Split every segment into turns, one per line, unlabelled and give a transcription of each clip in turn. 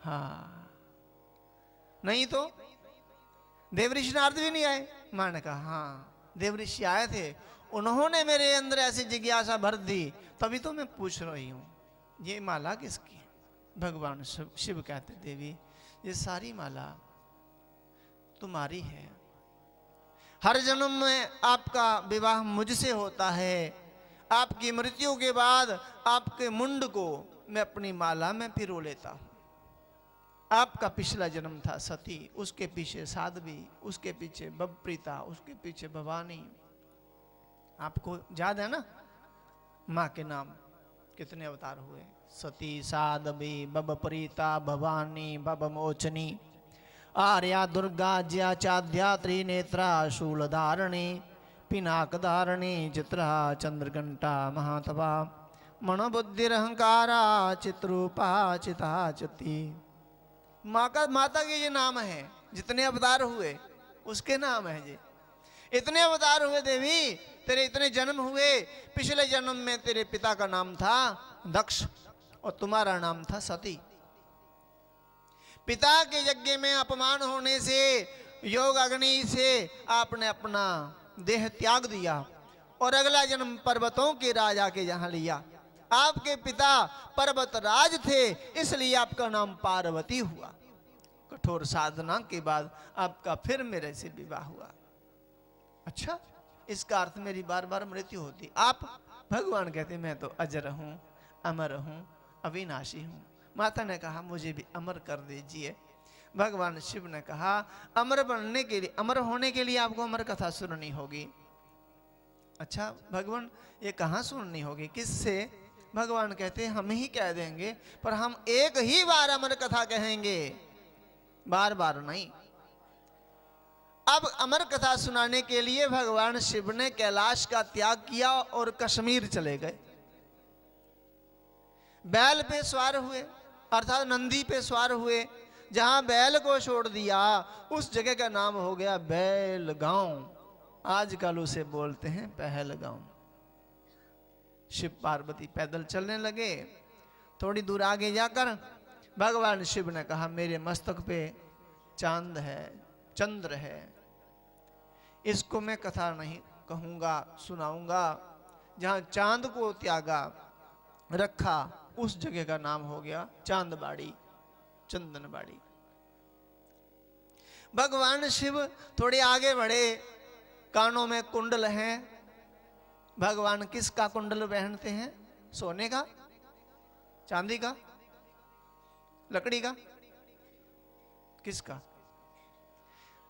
हाँ, नहीं तो देवऋषि नारद भी नहीं आए? मां ने कहा हाँ देवऋषि आए थे, उन्होंने मेरे अंदर ऐसी जिज्ञासा भर दी, तभी तो मैं पूछ रही हूं ये माला किसकी है। भगवान शिव कहते देवी ये सारी माला तुम्हारी है, हर जन्म में आपका विवाह मुझसे होता है, आपकी मृत्यु के बाद आपके मुंड को मैं अपनी माला में पिरो लेता हूं। आपका पिछला जन्म था सती, उसके पीछे साध्वी, उसके पीछे बबप्रीता, उसके पीछे भवानी। आपको याद है ना मां के नाम कितने अवतार हुए? सती, साध्वी, बबप्रीता, भवानी, बबमोचनी, आर्या, दुर्गा, ज्या, चाध्या, त्रिनेत्रा, शूलधारिणी, पिनाकधारिणी, चित्रा, चंद्रघंटा, महातपा, मनोबुद्धिरहंकारा, चित्रूपा, चिता चिती। माता के ये नाम है, जितने अवतार हुए उसके नाम है जी। इतने अवतार हुए देवी, तेरे इतने जन्म हुए, पिछले जन्म में तेरे पिता का नाम था दक्ष और तुम्हारा नाम था सती। पिता के यज्ञ में अपमान होने से, योग अग्नि से आपने अपना देह त्याग दिया और अगला जन्म पर्वतों के राजा के यहां लिया। आपके पिता पर्वत राज थे, इसलिए आपका नाम पार्वती हुआ। कठोर साधना के बाद आपका फिर मेरे से विवाह हुआ। अच्छा, इसका अर्थ मेरी बार बार मृत्यु होती। आप भगवान कहते मैं तो अजर हूं, अमर हूं, अविनाशी हूं। माता ने कहा मुझे भी अमर कर दीजिए। भगवान शिव ने कहा अमर बनने के लिए, अमर होने के लिए आपको अमर कथा सुननी होगी। अच्छा भगवान ये कहाँ सुननी होगी, किससे? भगवान कहते हम ही कह देंगे, पर हम एक ही बार अमर कथा कहेंगे, बार बार नहीं। अब अमर कथा सुनाने के लिए भगवान शिव ने कैलाश का त्याग किया और कश्मीर चले गए। बैल पे सवार हुए, अर्थात नंदी पे सवार हुए। जहां बैल को छोड़ दिया उस जगह का नाम हो गया बैल गांव। आजकल उसे बोलते हैं पहलगांव। शिव पार्वती पैदल चलने लगे। थोड़ी दूर आगे जाकर भगवान शिव ने कहा मेरे मस्तक पे चांद है, चंद्र है, इसको मैं कथा नहीं कहूंगा, सुनाऊंगा। जहां चांद को त्यागा रखा उस जगह का नाम हो गया चांदबाड़ी, चंदनबाड़ी। भगवान शिव थोड़े आगे बढ़े, कानों में कुंडल हैं। भगवान किसका कुंडल पहनते हैं? सोने का, चांदी का, लकड़ी का, किसका?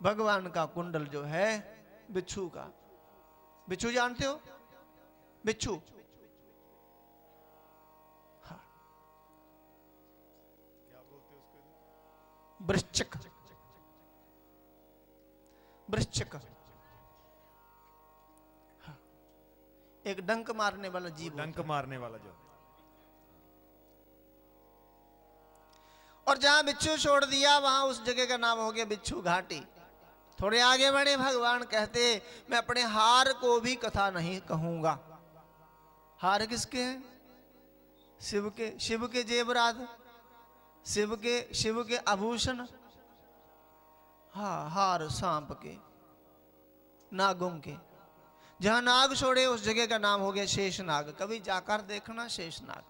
भगवान का कुंडल जो है बिच्छू का। बिच्छू जानते हो? बिच्छू, हाँ,
क्या बोलते हैं उसको?
वृश्चिक, वृश्चिक, हाँ, एक डंक मारने वाला जीव,
डंक मारने वाला जो।
और जहां बिच्छू छोड़ दिया वहां उस जगह का नाम हो गया बिच्छू घाटी। थोड़े आगे बढ़े, भगवान कहते मैं अपने हार को भी कथा नहीं कहूंगा। हार किसके हैं? शिव के। शिव के जेवरात, शिव के आभूषण, हाँ, हार सांप के, नागों के। जहां नाग छोड़े उस जगह का नाम हो गया शेषनाग। कभी जाकर देखना शेषनाग,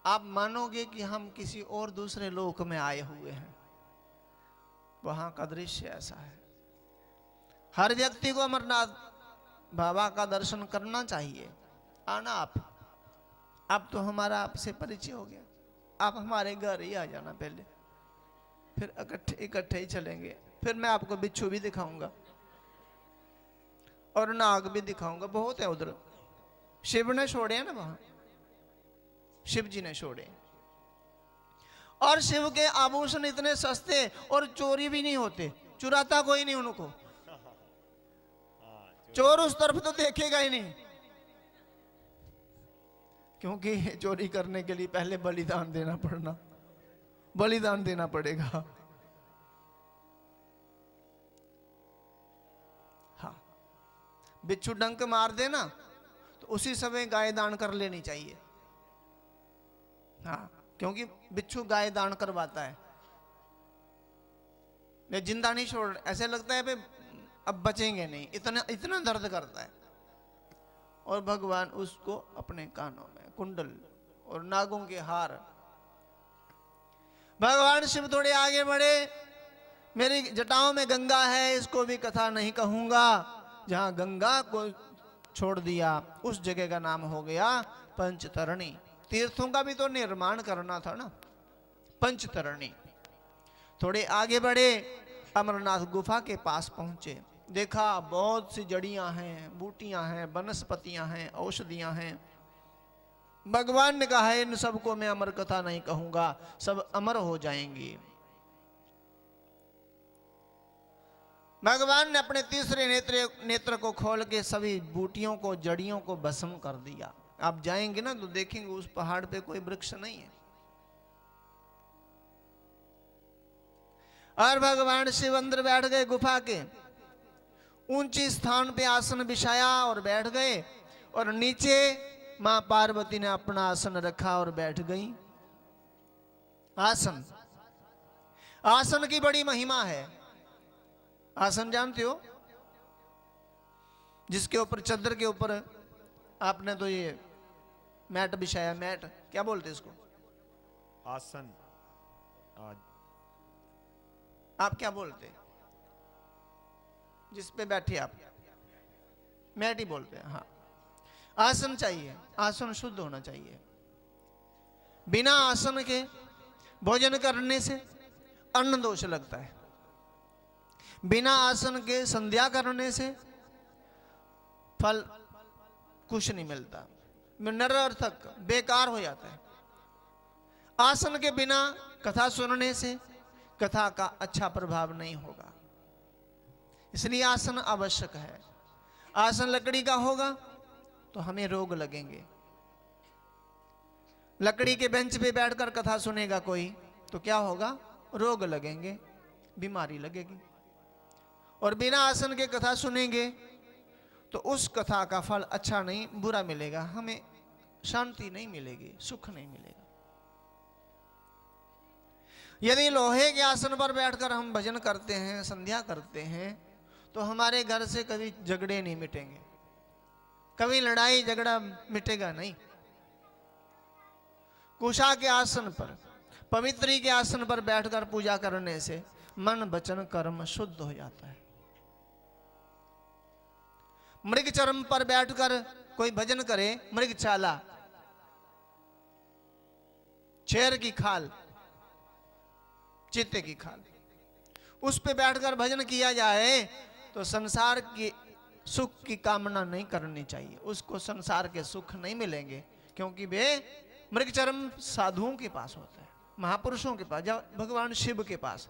आप मानोगे कि हम किसी और दूसरे लोक में आए हुए हैं। वहां का दृश्य ऐसा है। हर व्यक्ति को अमरनाथ बाबा का दर्शन करना चाहिए। आना आप तो हमारा आपसे परिचय हो गया, आप हमारे घर ही आ जाना पहले, फिर इकट्ठे ही चलेंगे। फिर मैं आपको बिच्छू भी दिखाऊंगा और नाग भी दिखाऊंगा, बहुत है उधर। शिव ने छोड़े हैं ना वहां, शिव जी ने छोड़े। और शिव के आभूषण इतने सस्ते और चोरी भी नहीं होते, चुराता कोई नहीं उनको। चोर उस तरफ तो देखेगा ही नहीं, क्योंकि चोरी करने के लिए पहले बलिदान देना पड़ेगा। हाँ, बिच्छू डंक मार देना तो उसी समय गाय दान कर लेनी चाहिए। हाँ, क्योंकि बिच्छू गाय दान करवाता है। ये जिंदा नहीं छोड़, ऐसे लगता है भाई अब बचेंगे नहीं, इतना इतना दर्द करता है। और भगवान उसको अपने कानों में कुंडल और नागों के हार। भगवान शिव थोड़े आगे बढ़े, मेरी जटाओं में गंगा है, इसको भी कथा नहीं कहूंगा। जहां गंगा को छोड़ दिया उस जगह का नाम हो गया पंचतरणी। तीर्थों का भी तो निर्माण करना था ना, पंचतरणी। थोड़े आगे बढ़े, अमरनाथ गुफा के पास पहुंचे, देखा बहुत सी जड़ियां हैं, बूटियां हैं, वनस्पतियां हैं, औषधियां हैं। भगवान ने कहा इन सबको मैं अमर कथा नहीं कहूंगा, सब अमर हो जाएंगी। भगवान ने अपने तीसरे नेत्र को खोल के सभी बूटियों को, जड़ियों को भस्म कर दिया। आप जाएंगे ना तो देखेंगे उस पहाड़ पे कोई वृक्ष नहीं है। और भगवान शिव अंदर बैठ गए गुफा के ऊंची स्थान पे, आसन बिछाया और बैठ गए। और नीचे मां पार्वती ने अपना आसन रखा और बैठ गई। आसन, आसन की बड़ी महिमा है। आसन जानते हो, जिसके ऊपर, चादर के ऊपर आपने तो ये मैट बिछाया, मैट क्या बोलते इसको?
आसन। आज
आप क्या बोलते? जिस पे बैठे आप? मैट ही बोलते हैं। हाँ, आसन चाहिए, आसन शुद्ध होना चाहिए। बिना आसन के भोजन करने से अन्न दोष लगता है। बिना आसन के संध्या करने से फल कुछ नहीं मिलता, निरर्थक बेकार हो जाता है। आसन के बिना कथा सुनने से कथा का अच्छा प्रभाव नहीं होगा, इसलिए आसन आवश्यक है। आसन लकड़ी का होगा तो हमें रोग लगेंगे। लकड़ी के बेंच पे बैठकर कथा सुनेगा कोई तो क्या होगा? रोग लगेंगे, बीमारी लगेगी। और बिना आसन के कथा सुनेंगे तो उस कथा का फल अच्छा नहीं, बुरा मिलेगा, हमें शांति नहीं मिलेगी, सुख नहीं मिलेगा। यदि लोहे के आसन पर बैठकर हम भजन करते हैं, संध्या करते हैं, तो हमारे घर से कभी झगड़े नहीं मिटेंगे, कभी लड़ाई झगड़ा मिटेगा नहीं। कुशा के आसन पर, पवित्री के आसन पर बैठकर पूजा करने से मन वचन कर्म शुद्ध हो जाता है। मृग चरम पर बैठकर कोई भजन करे, मृगशाला, शेर की खाल, चीते की खाल, उस पे बैठकर भजन किया जाए तो संसार की सुख की कामना नहीं करनी चाहिए, उसको संसार के सुख नहीं मिलेंगे, क्योंकि वे मृगचरम साधुओं के पास होता है, महापुरुषों के पास, भगवान शिव के पास।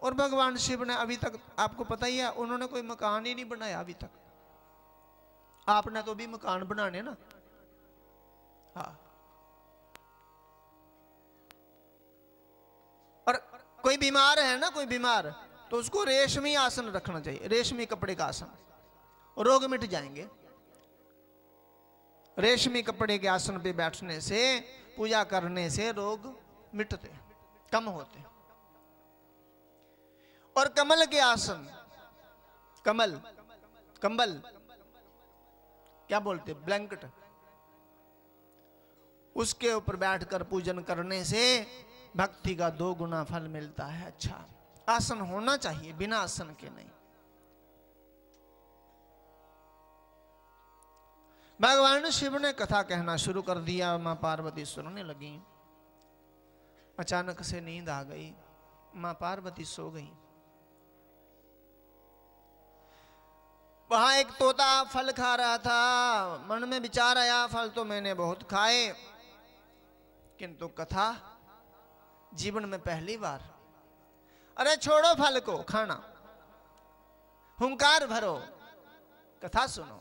और भगवान शिव ने अभी तक, आपको पता ही है, उन्होंने कोई मकान ही नहीं बनाया अभी तक। आपने तो भी मकान बनाने ना। हाँ, और कोई बीमार है ना, कोई बीमार, तो उसको रेशमी आसन रखना चाहिए, रेशमी कपड़े का आसन, रोग मिट जाएंगे। रेशमी कपड़े के आसन पे बैठने से, पूजा करने से रोग मिटते, कम होते। और कमल के आसन, कमल, कंबल क्या बोलते, ब्लैंकेट, उसके ऊपर बैठकर पूजन करने से भक्ति का 2 गुना फल मिलता है। अच्छा, आसन होना चाहिए, बिना आसन के नहीं। भगवान शिव ने कथा कहना शुरू कर दिया, मां पार्वती सुनने लगी। अचानक से नींद आ गई, मां पार्वती सो गई। वहां एक तोता फल खा रहा था, मन में विचार आया, फल तो मैंने बहुत खाए, किंतु कथा जीवन में पहली बार। अरे छोड़ो फल को खाना, हुंकार भरो, कथा सुनो।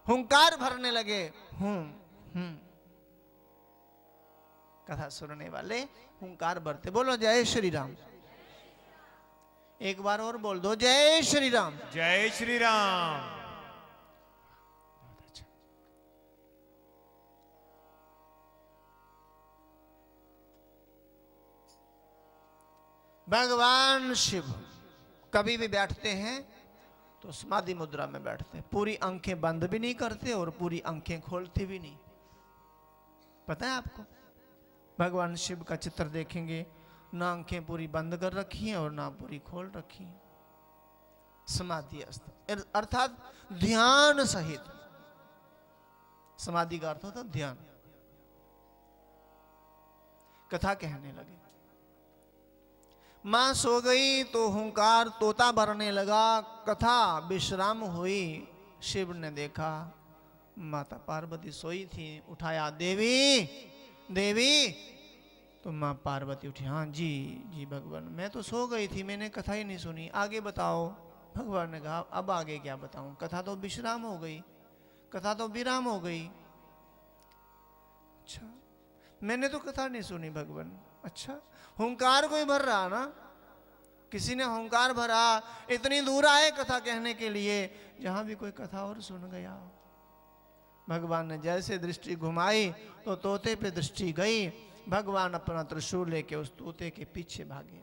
हुंकार भरने लगे, कथा सुनने वाले हुंकार भरते। बोलो जय श्री राम। एक बार और बोल दो, जय श्री राम।
जय श्री राम।
भगवान शिव कभी भी बैठते हैं तो समाधि मुद्रा में बैठते हैं, पूरी आंखें बंद भी नहीं करते और पूरी आंखें खोलते भी नहीं। पता है आपको, भगवान शिव का चित्र देखेंगे, ना आंखें पूरी बंद कर रखी हैं और ना पूरी खोल रखी हैं, समाधि अर्थात ध्यान सहित। समाधि का अर्थ होता ध्यान। कथा कहने लगे, मां सो गई तो हुंकार तोता भरने लगा, कथा विश्राम हुई, शिव ने देखा माता पार्वती सोई थी, उठाया, देवी देवी। तो मां पार्वती उठी, हाँ जी जी भगवान, मैं तो सो गई थी, मैंने कथा ही नहीं सुनी, आगे बताओ। भगवान ने कहा, अब आगे क्या बताऊं, कथा तो विश्राम हो गई, कथा तो विराम हो गई। अच्छा, मैंने तो कथा नहीं सुनी भगवान। अच्छा, हुंकार कोई भर रहा ना, किसी ने हुंकार भरा, इतनी दूर आए कथा कहने के लिए, जहां भी कोई कथा और सुन गया। भगवान ने जैसे दृष्टि घुमाई तो तोते पे दृष्टि गई। भगवान अपना त्रिशूल लेके उस तोते के पीछे भागे।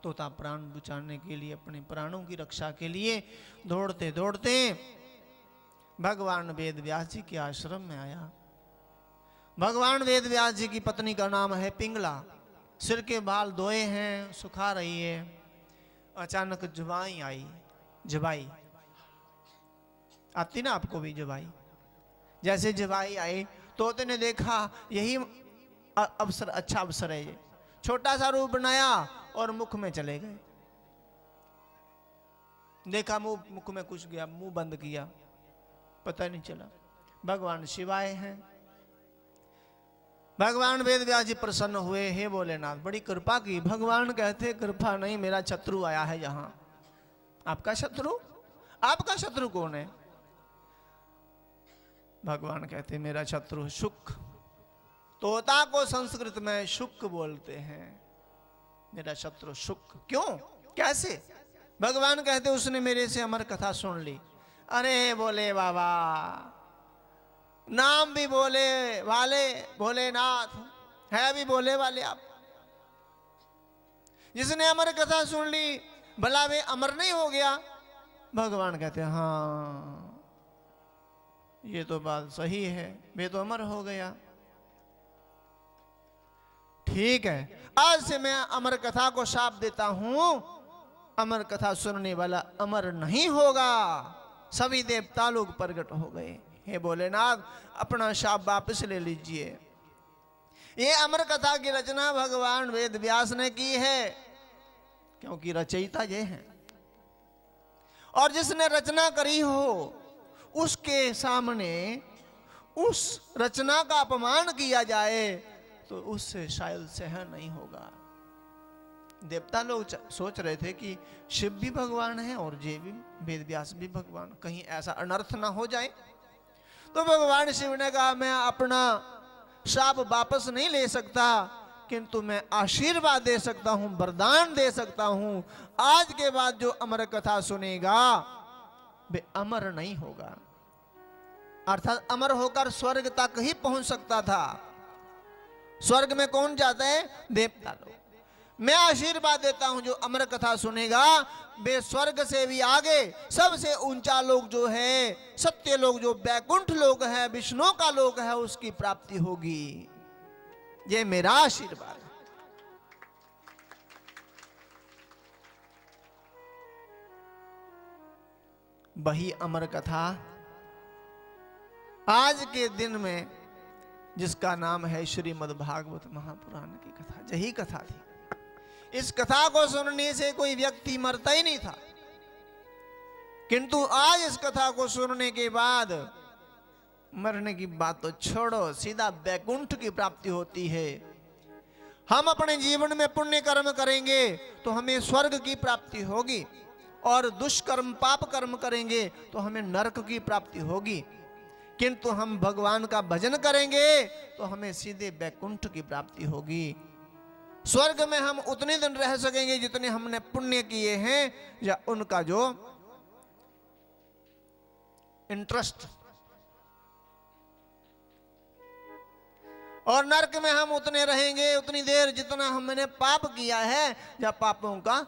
तोता प्राण बचाने के लिए, अपने प्राणों की रक्षा के लिए दौड़ते दौड़ते भगवान वेद व्यास जी के आश्रम में आया। भगवान वेद व्यास जी की पत्नी का नाम है पिंगला, सिर के बाल धोए हैं, सुखा रही है। अचानक जबाई आई, जबाई आती ना आपको भी जबाई, जैसे जबाई आई तोते ने देखा यही अवसर, अच्छा अवसर है ये, छोटा सा रूप बनाया और मुख में चले गए। देखा मुख में कुछ गया, मुंह बंद किया, पता नहीं चला। भगवान शिव आए हैं। भगवान वेद व्यास जी प्रसन्न हुए, हे भोलेनाथ बड़ी कृपा की। भगवान कहते कृपा नहीं, मेरा शत्रु आया है यहां। आपका शत्रु? आपका शत्रु कौन है? भगवान कहते मेरा शत्रु शुक। तोता को संस्कृत में शुक बोलते हैं, मेरा शत्रु शुक। क्यों, कैसे? भगवान कहते उसने मेरे से अमर कथा सुन ली। अरे बोले बाबा, नाम भी बोले वाले भोलेनाथ, है भी बोले वाले आप। जिसने अमर कथा सुन ली भला वे अमर नहीं हो गया? भगवान कहते हाँ ये तो बात सही है, वे तो अमर हो गया। ठीक है, आज से मैं अमर कथा को शाप देता हूं, अमर कथा सुनने वाला अमर नहीं होगा। सभी देवता लोग प्रकट हो गए। हे भोलेनाथ अपना शाप वापस ले लीजिए। ये अमर कथा की रचना भगवान वेद व्यास ने की है, क्योंकि रचयिता ये हैं। और जिसने रचना करी हो उसके सामने उस रचना का अपमान किया जाए तो उससे शायद सहन नहीं होगा। देवता लोग सोच रहे थे कि शिव भी भगवान है और ये भी वेद व्यास भी भगवान, कहीं ऐसा अनर्थ ना हो जाए। तो भगवान शिव ने कहा मैं अपना शाप वापस नहीं ले सकता, किंतु मैं आशीर्वाद दे सकता हूं, वरदान दे सकता हूं। आज के बाद जो अमर कथा सुनेगा वे अमर नहीं होगा, अर्थात अमर होकर स्वर्ग तक ही पहुंच सकता था। स्वर्ग में कौन जाता है? देवता लोग। मैं आशीर्वाद देता हूं जो अमर कथा सुनेगा वे स्वर्ग से भी आगे सबसे ऊंचा लोग जो है, सत्य लोग, जो बैकुंठ लोग है, विष्णु का लोग है, उसकी प्राप्ति होगी। ये मेरा आशीर्वाद है। वही अमर कथा आज के दिन में जिसका नाम है श्रीमद् भागवत महापुराण की कथा, यही कथा थी। इस कथा को सुनने से कोई व्यक्ति मरता ही नहीं था, किंतु आज इस कथा को सुनने के बाद मरने की बात तो छोड़ो, सीधा बैकुंठ की प्राप्ति होती है। हम अपने जीवन में पुण्य कर्म करेंगे तो हमें स्वर्ग की प्राप्ति होगी, और दुष्कर्म पाप कर्म करेंगे तो हमें नरक की प्राप्ति होगी। किंतु हम भगवान का भजन करेंगे तो हमें सीधे बैकुंठ की प्राप्ति होगी। स्वर्ग में हम उतने दिन रह सकेंगे जितने हमने पुण्य किए हैं, या उनका जो इंटरेस्ट। और नरक में हम उतने रहेंगे उतनी देर जितना हमने पाप किया है, या पापों का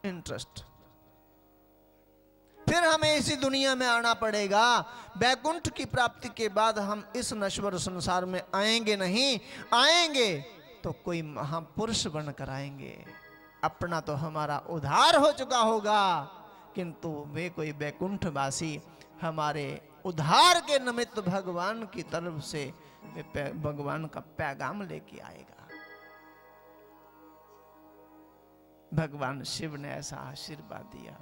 इंटरेस्ट। फिर हमें इसी दुनिया में आना पड़ेगा। वैकुंठ की प्राप्ति के बाद हम इस नश्वर संसार में आएंगे नहीं, आएंगे तो कोई महापुरुष बनकर आएंगे। अपना तो हमारा उद्धार हो चुका होगा, किंतु वे कोई वैकुंठवासी हमारे उद्धार के निमित्त भगवान की तरफ से भगवान का पैगाम लेके आएगा। भगवान शिव ने ऐसा आशीर्वाद दिया।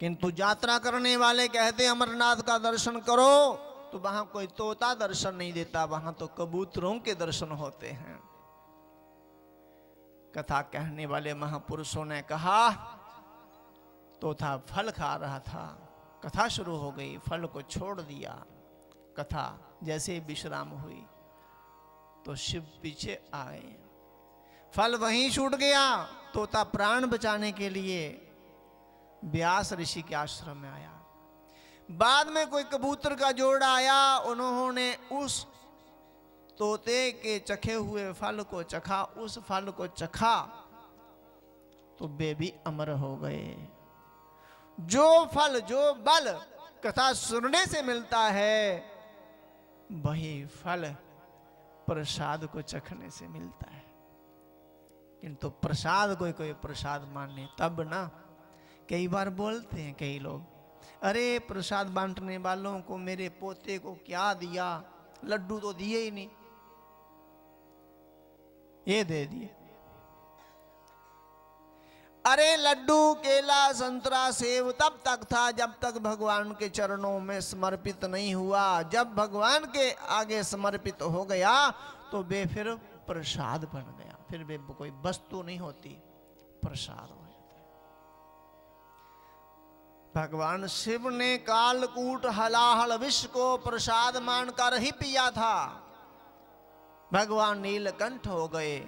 किंतु यात्रा करने वाले कहते अमरनाथ का दर्शन करो, तो वहां कोई तोता दर्शन नहीं देता, वहां तो कबूतरों के दर्शन होते हैं। कथा कहने वाले महापुरुषों ने कहा, तोता फल खा रहा था, कथा शुरू हो गई, फल को छोड़ दिया। कथा जैसे विश्राम हुई तो शिव पीछे आए, फल वहीं छूट गया। तोता प्राण बचाने के लिए व्यास ऋषि के आश्रम में आया। बाद में कोई कबूतर का जोड़ा आया, उन्होंने उस तोते के चखे हुए फल को चखा, उस फल को चखा तो वे भी अमर हो गए। जो फल, जो बल कथा सुनने से मिलता है, वही फल प्रसाद को चखने से मिलता है। किंतु प्रसाद कोई प्रसाद माने तब ना। कई बार बोलते हैं कई लोग, अरे प्रसाद बांटने वालों को मेरे पोते को क्या दिया, लड्डू तो दिए ही नहीं, ये दे दिए। अरे लड्डू, केला, संतरा, सेब तब तक था जब तक भगवान के चरणों में समर्पित नहीं हुआ। जब भगवान के आगे समर्पित हो गया तो वे फिर प्रसाद बन गया, फिर वे कोई वस्तु नहीं होती, प्रसाद हो जाता है। भगवान शिव ने कालकूट हलाहल विष को प्रसाद मानकर ही पिया था। भगवान नीलकंठ हो गए।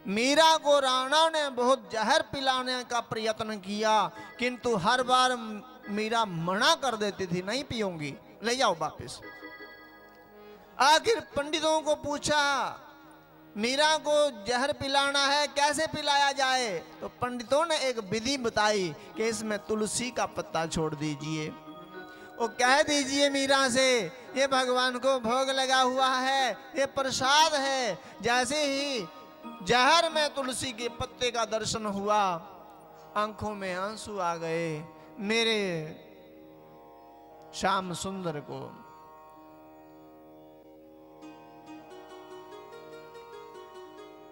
मीरा को राणा ने बहुत जहर पिलाने का प्रयत्न किया, किंतु हर बार मीरा मना कर देती थी, नहीं पीऊंगी, ले जाओ वापस। आखिर पंडितों को पूछा, मीरा को जहर पिलाना है, कैसे पिलाया जाए? तो पंडितों ने एक विधि बताई कि इसमें तुलसी का पत्ता छोड़ दीजिए, वो कह दीजिए मीरा से ये भगवान को भोग लगा हुआ है, ये प्रसाद है। जैसे ही जहर में तुलसी के पत्ते का दर्शन हुआ, आंखों में आंसू आ गए। मेरे श्याम सुंदर को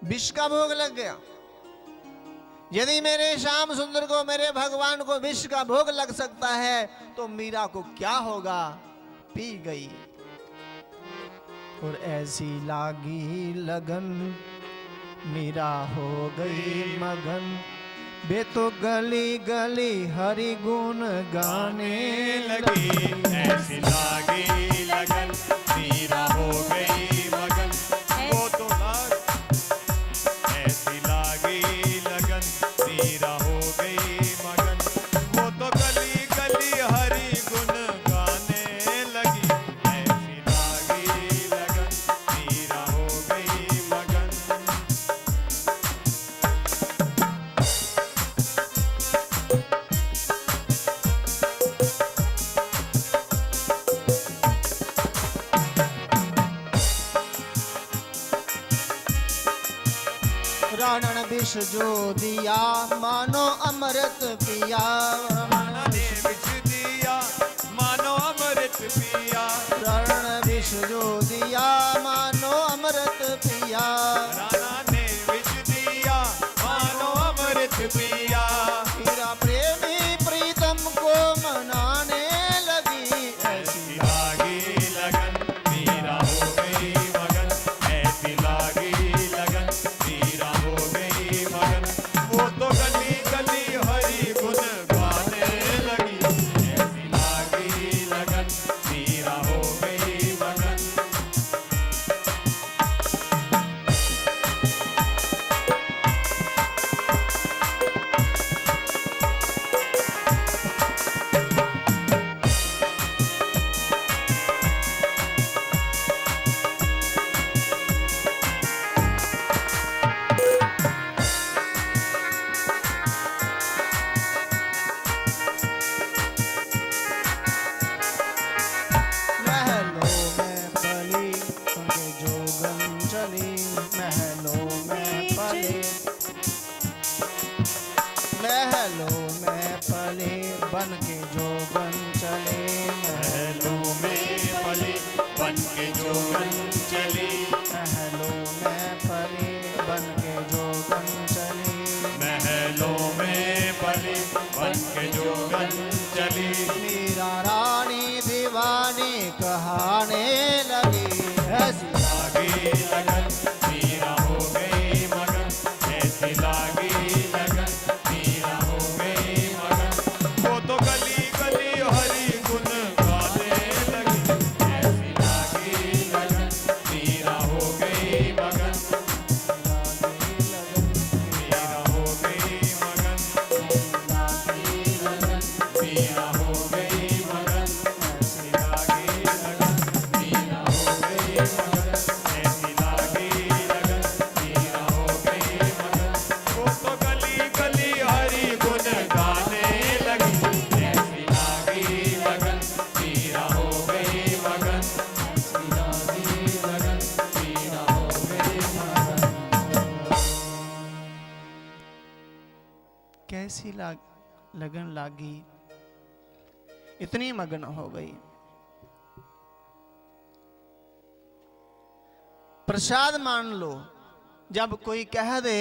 विष का भोग लग गया। यदि मेरे श्याम सुंदर को, मेरे भगवान को विष का भोग लग सकता है, तो मीरा को क्या होगा? पी गई और ऐसी लागी लगन, मीरा हो गई मगन। वे तो गली गली हरि गुण गाने लगी।
ऐसी लागी लगन, मीरा हो गई मगन। वो तो ऐसी लागी लगन, मीरा हो गई मगन। वो तो गली गली हरि गुण गाने लगी। ऐसी लागी लगन, मीरा हो गई मगन।
रावण विष जो दिया, मानो अमृत पिया।
रावण ने विष दिया, मानो अमृत पिया।
रावण विष जो दिया, मानो अमृत पिया।
राणा ने विष दिया, मानो अमृत पिया।
मीरा प्रेमी प्रीतम को मनाने लगी।
ऐसी लागी लगन, मीरा हो गई मगन। ऐसी लागी लगन, मीरा हो गई मगन। वो तो गली गली हरि गुण गाने लगी। ऐसी लागी लगन, मीरा हो गई मगन।
बन के जोगन चले,
महलों में पले बन के जोगन चले,
महलों में पले बन के जोगन चले,
महलों में पले बन के जोगन चले।
मीरा रानी दीवानी कहाने लगी, ऐसी
लागी लगन मीरा हो गई मगन, ऐसी लागी लगन मीरा हो गई मगन। वो तो गली गली हरि गुण गाने लगी, ऐसी लागी लगन मीरा हो गई मगन, मीरा हो गई मगन, मीरा हो गई मगन, ऐसी लागी लगन मीरा हो गई मगन, ऐसी लागी लगन मीरा हो गई मगन। वो तो गली गली हरि गुण गाने लगी, ऐसी लागी लगन मीरा हो गई मगन, ऐसी लागी लगन मीरा हो गई मगन।
कैसी लगन लागी, इतनी मगन हो गई। प्रसाद मान लो, जब कोई कह दे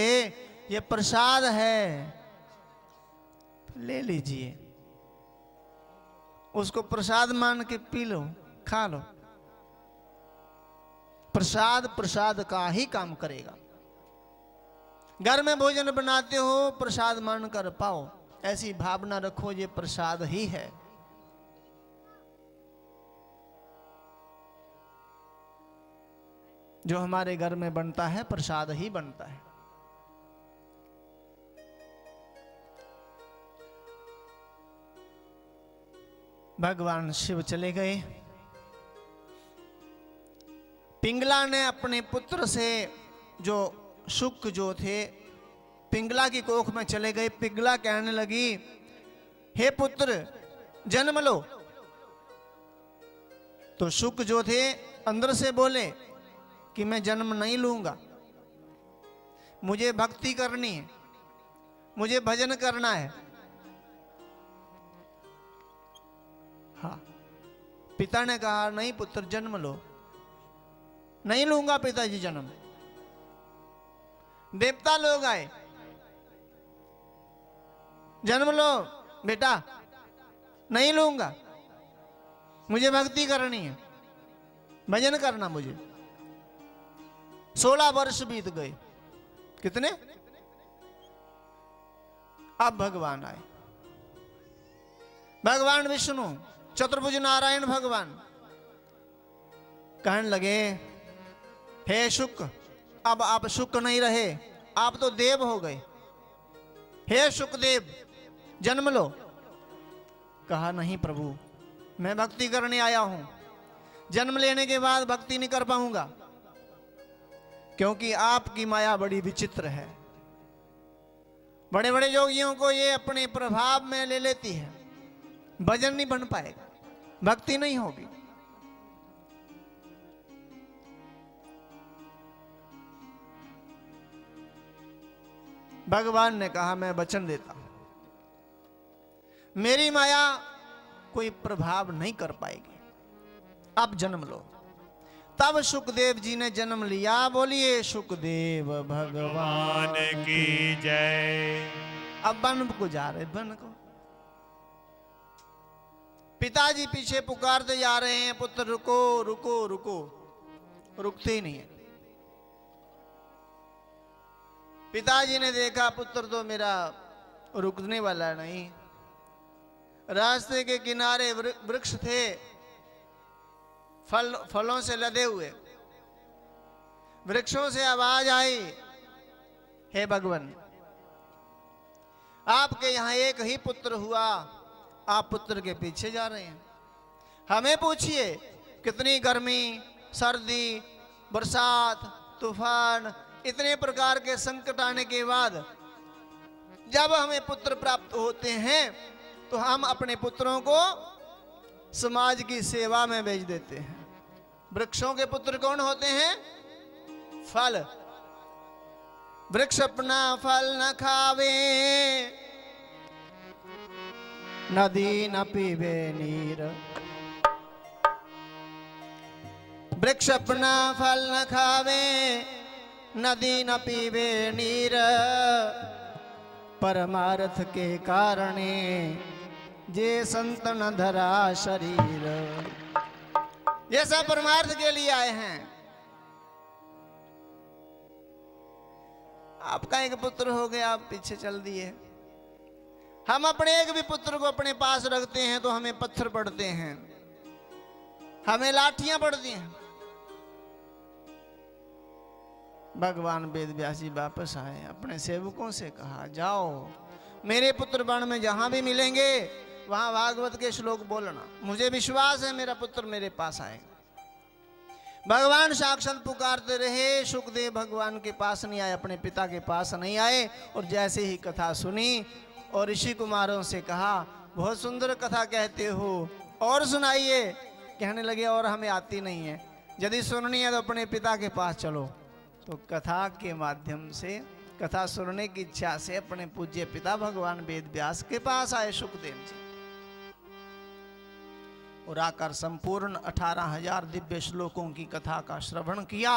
ये प्रसाद है ले लीजिए, उसको प्रसाद मान के पी लो, खा लो। प्रसाद प्रसाद का ही काम करेगा। घर में भोजन बनाते हो प्रसाद मान कर पाओ, ऐसी भावना रखो ये प्रसाद ही है। जो हमारे घर में बनता है प्रसाद ही बनता है। भगवान शिव चले गए। पिंगला ने अपने पुत्र से, जो शुक जो थे, पिंगला की कोख में चले गए। पिंगला कहने लगी, हे पुत्र जन्म लो। तो शुक जो थे अंदर से बोले कि मैं जन्म नहीं लूंगा, मुझे भक्ति करनी है, मुझे भजन करना है। हाँ, पिता ने कहा नहीं पुत्र जन्म लो। नहीं लूंगा पिताजी जन्म। देवता लोग आए, जन्म लो बेटा। नहीं लूंगा, मुझे भक्ति करनी है, भजन करना मुझे। 16 वर्ष बीत गए। कितने? अब भगवान आए, भगवान विष्णु चतुर्भुज नारायण भगवान कहने लगे, हे शुक, अब आप शुक नहीं रहे, आप तो देव हो गए। हे शुकदेव जन्म लो। कहा नहीं प्रभु, मैं भक्ति करने आया हूं, जन्म लेने के बाद भक्ति नहीं कर पाऊंगा, क्योंकि आपकी माया बड़ी विचित्र है। बड़े बड़े योगियों को ये अपने प्रभाव में ले लेती है, भजन नहीं बन पाएगा, भक्ति नहीं होगी। भगवान ने कहा मैं वचन देता हूं, मेरी माया कोई प्रभाव नहीं कर पाएगी, अब जन्म लो। तब सुखदेव जी ने जन्म लिया। बोलिए सुखदेव भगवान
की जय।
अब वन को जा रहे, वन को। पिताजी पीछे पुकारते जा रहे हैं, पुत्र रुको रुको रुको, रुकते ही नहीं है। पिताजी ने देखा पुत्र तो मेरा रुकने वाला नहीं। रास्ते के किनारे वृक्ष थे, फलों से लदे हुए। वृक्षों से आवाज आई, हे भगवान, आपके यहां एक ही पुत्र हुआ, आप पुत्र के पीछे जा रहे हैं। हमें पूछिए, कितनी गर्मी, सर्दी, बरसात, तूफान, इतने प्रकार के संकट आने के बाद जब हमें पुत्र प्राप्त होते हैं तो हम अपने पुत्रों को समाज की सेवा में भेज देते हैं। वृक्षों के पुत्र कौन होते हैं? फल। वृक्ष अपना फल न खावे, नदी न पीवे नीर। वृक्ष अपना फल न खावे, नदी न पीवे नीर। परमार्थ के कारणे जे संत न धरा शरीर। ये सब परमार्थ के लिए आए हैं। आपका एक पुत्र हो गया, आप पीछे चल दिए। हम अपने एक भी पुत्र को अपने पास रखते हैं तो हमें पत्थर पड़ते हैं, हमें लाठियां पड़ती हैं। भगवान वेद व्यास जी वापस आए, अपने सेवकों से कहा, जाओ मेरे पुत्र वन में जहां भी मिलेंगे वहां भागवत के श्लोक बोलना, मुझे विश्वास है मेरा पुत्र मेरे पास आएगा। भगवान साक्षात पुकारते रहे, सुखदेव भगवान के पास नहीं आए, अपने पिता के पास नहीं आए। और जैसे ही कथा सुनी और ऋषि कुमारों से कहा, बहुत सुंदर कथा कहते हो, और सुनाइए। कहने लगे, और हमें आती नहीं है, यदि सुननी है तो अपने पिता के पास चलो। तो कथा के माध्यम से, कथा सुनने की इच्छा से अपने पूज्य पिता भगवान वेद व्यास के पास आए सुखदेव जी, और आकर संपूर्ण 18,000 दिव्य श्लोकों की कथा का श्रवण किया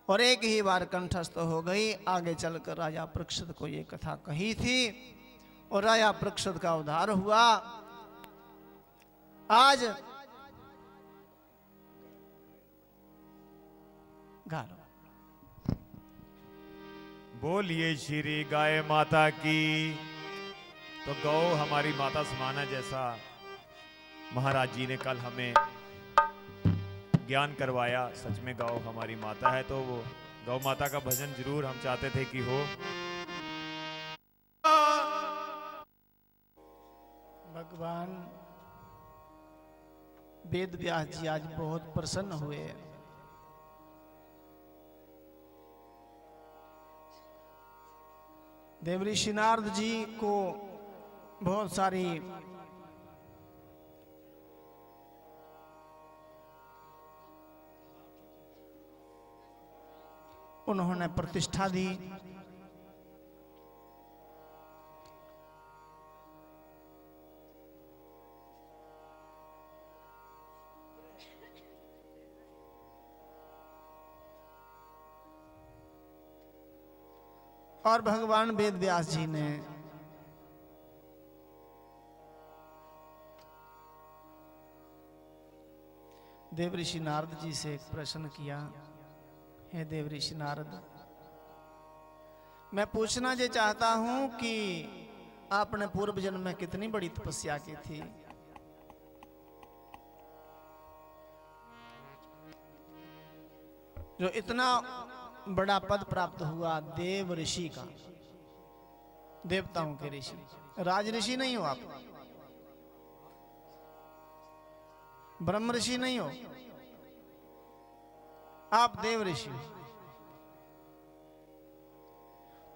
और एक ही बार कंठस्थ हो गई। आगे चलकर राजा परीक्षित को ये कथा कही थी और राजा परीक्षित का उद्धार हुआ। आज गालो
बोलिए श्री गाय माता की। तो गौ हमारी माता समाना, जैसा महाराज जी ने कल हमें ज्ञान करवाया, सच में गौ हमारी माता है। तो वो गौ माता का भजन जरूर हम चाहते थे कि हो।
भगवान वेद व्यास जी आज बहुत प्रसन्न हुए। देवऋषि नारद जी को बहुत सारी उन्होंने प्रतिष्ठा दी। और भगवान वेद व्यास जी ने देवऋषि नारद जी से एक प्रश्न किया, हे देवऋषि नारद, मैं पूछना ये चाहता हूं कि आपने पूर्व जन्म में कितनी बड़ी तपस्या की थी। जो इतना बड़ा पद प्राप्त हुआ देव ऋषि का, देवताओं के ऋषि, राज ऋषि नहीं हो आप, ब्रह्म ऋषि नहीं हो आप, देव ऋषि।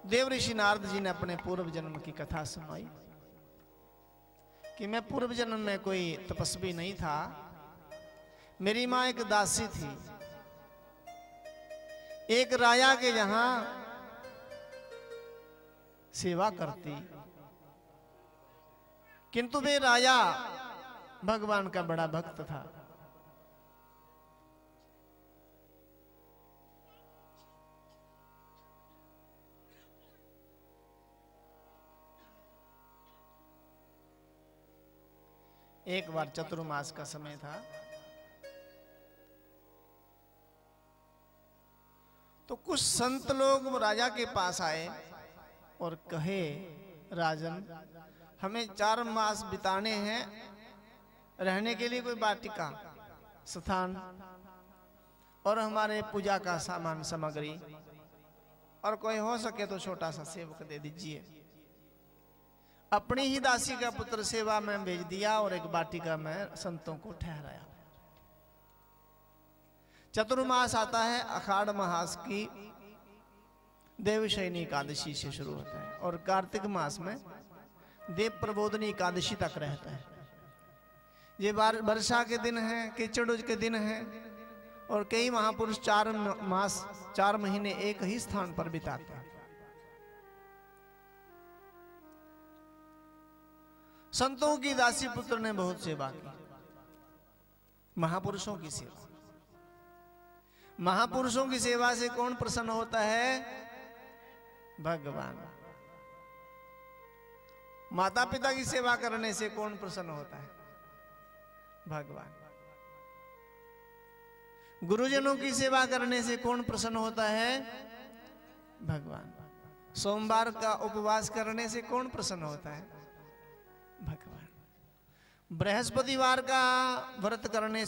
देव ऋषि नारद जी ने अपने पूर्व जन्म की कथा सुनाई कि मैं पूर्व जन्म में कोई तपस्वी नहीं था, मेरी मां एक दासी थी, एक राजा के जहां सेवा करती, किंतु वे राजा भगवान का बड़ा भक्त था। एक बार चतुर्मास का समय था, तो कुछ संत लोग राजा के पास आए और कहे, राजन हमें 4 मास बिताने हैं, रहने के लिए कोई वाटिका स्थान और हमारे पूजा का सामान सामग्री, और कोई हो सके तो छोटा सा सेवक दे दीजिए। अपनी ही दासी का पुत्र सेवा में भेज दिया और एक वाटिका में संतों को ठहराया। चतुर्मास आता है, आषाढ़ मास की देवशयनी एकादशी से शुरू होता है और कार्तिक मास में देव प्रबोधनी एकादशी तक रहता है। ये वर्षा के दिन हैं, कीचड़ के दिन हैं, और कई महापुरुष 4 महीने एक ही स्थान पर बिताते हैं। संतों की दासी पुत्र ने बहुत सेवा की, महापुरुषों की सेवा। महापुरुषों की सेवा से कौन प्रसन्न होता है? भगवान। माता पिता की सेवा करने से कौन प्रसन्न होता है? भगवान। गुरुजनों की सेवा करने से कौन प्रसन्न होता है? भगवान। सोमवार का उपवास करने से कौन प्रसन्न होता है? भगवान। बृहस्पतिवार का व्रत करने